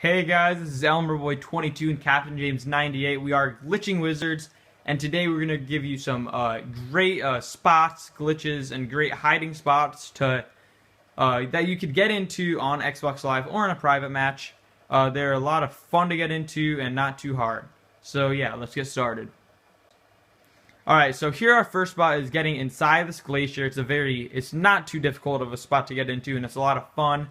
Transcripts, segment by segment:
Hey guys, this is Elmerboy22 and Captain James 98. We are glitching wizards, and today we're gonna give you some great spots, glitches, and great hiding spots to that you could get into on Xbox Live or in a private match. They're a lot of fun to get into and not too hard. So yeah, let's get started. Alright, so here our first spot is getting inside this glacier. It's not too difficult of a spot to get into, and it's a lot of fun.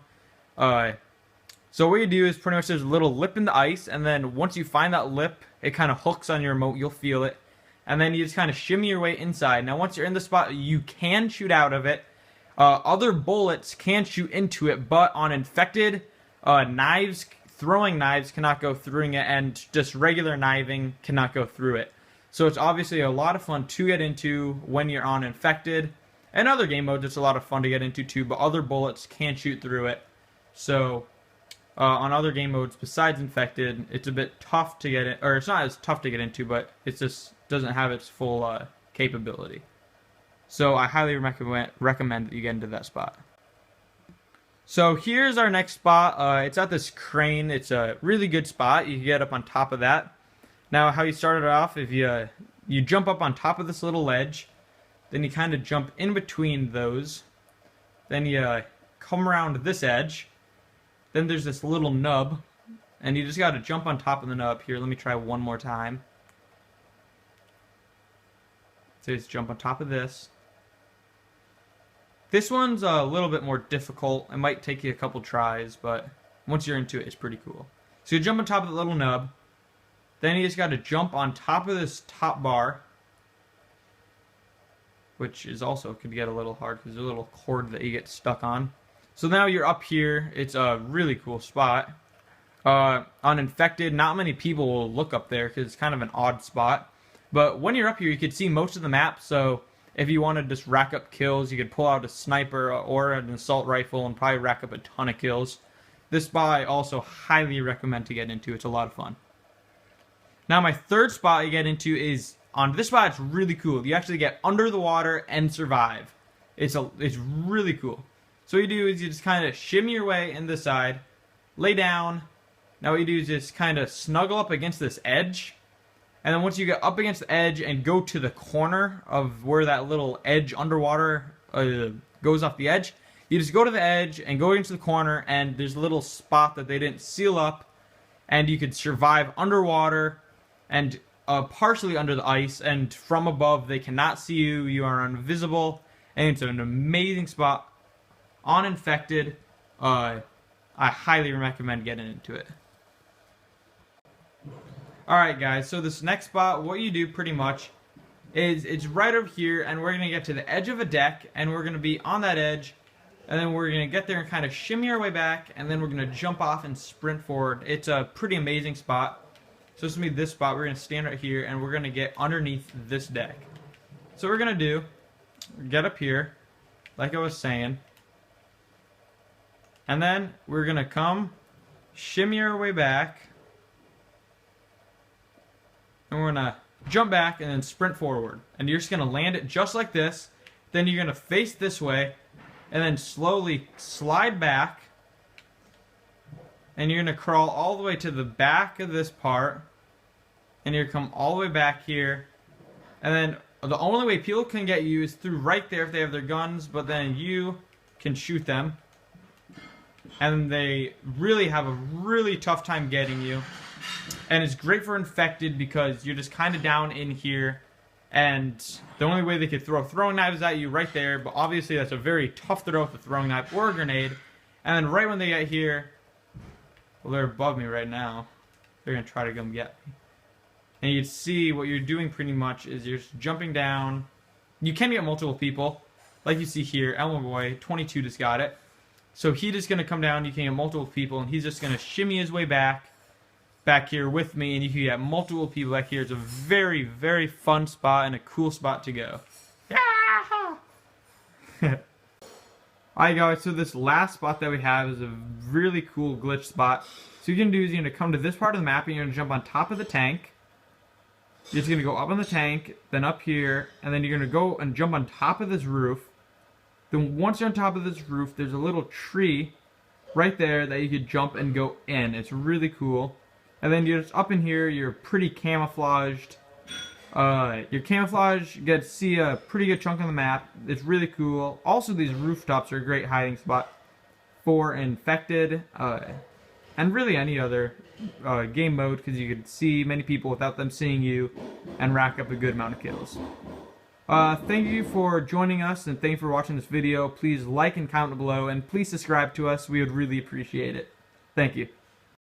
So what you do is pretty much there's a little lip in the ice, and then once you find that lip, it kind of hooks on your remote, you'll feel it. And then you just kind of shimmy your way inside. Now once you're in the spot, you can shoot out of it. Other bullets can shoot into it, but on infected, throwing knives cannot go through it, and just regular kniving cannot go through it. So it's obviously a lot of fun to get into when you're on infected. And other game modes, it's a lot of fun to get into too, but other bullets can shoot through it. So on other game modes besides infected, it's a bit tough to get in, or it's not as tough to get into, but it just doesn't have its full capability. So I highly recommend that you get into that spot. So here's our next spot. It's at this crane. It's a really good spot. You can get up on top of that. Now how you start it off, if you jump up on top of this little ledge, then you kind of jump in between those, then you come around this edge. Then there's this little nub, and you just got to jump on top of the nub. Here, let me try one more time. So just jump on top of this. This one's a little bit more difficult. It might take you a couple tries, but once you're into it, it's pretty cool. So you jump on top of the little nub. Then you just got to jump on top of this top bar, which is also could get a little hard because there's a little cord that you get stuck on. So now you're up here. It's a really cool spot. On infected, not many people will look up there because it's kind of an odd spot. But when you're up here, you can see most of the map. So if you want to just rack up kills, you could pull out a sniper or an assault rifle and probably rack up a ton of kills. This spot I also highly recommend to get into. It's a lot of fun. Now my third spot you get into is on this spot. It's really cool. You actually get under the water and survive. It's really cool. So what you do is you just kind of shimmy your way in this side, lay down. Now what you do is just kind of snuggle up against this edge. And then once you get up against the edge and go to the corner of where that little edge underwater goes off the edge, you just go to the edge and go into the corner, and there's a little spot that they didn't seal up, and you could survive underwater and partially under the ice, and from above they cannot see you. You are invisible, and it's an amazing spot. On infected, I highly recommend getting into it. Alright guys, so this next spot, what you do pretty much is it's right over here, and we're going to get to the edge of a deck, and we're going to be on that edge, and then we're going to get there and kind of shimmy our way back, and then we're going to jump off and sprint forward. It's a pretty amazing spot. So this is going to be this spot. We're going to stand right here, and we're going to get underneath this deck. So what we're going to do, get up here, like I was saying, and then we're going to come, shimmy our way back, and we're going to jump back and then sprint forward. And you're just going to land it just like this. Then you're going to face this way, and then slowly slide back. And you're going to crawl all the way to the back of this part. And you're going to come all the way back here. And then the only way people can get you is through right there if they have their guns, but then you can shoot them. And they really have a really tough time getting you. And it's great for infected because you're just kind of down in here, and the only way they could throw throwing knives at you right there, but obviously that's a very tough throw with a throwing knife or a grenade. And then right when they get here, well, they're above me right now. They're going to try to come get me. And you can see what you're doing pretty much is you're just jumping down. You can get multiple people, like you see here. Elmerboy22 just got it. So he's just going to come down, you can get multiple people, and he's just going to shimmy his way back here with me, and you can get multiple people back here. It's a very, very fun spot and a cool spot to go. Yeah! Alright guys, so this last spot that we have is a really cool glitch spot. So what you're going to do is you're going to come to this part of the map, and you're going to jump on top of the tank. You're just going to go up on the tank, then up here, and then you're going to go and jump on top of this roof. Then once you're on top of this roof, there's a little tree right there that you could jump and go in. It's really cool. And then you're just up in here, you're pretty camouflaged. Your camouflage, you get to see a pretty good chunk of the map. It's really cool. Also, these rooftops are a great hiding spot for infected, and really any other game mode, because you can see many people without them seeing you and rack up a good amount of kills. Thank you for joining us, and thank you for watching this video. Please like and comment below, and please subscribe to us. We would really appreciate it. Thank you.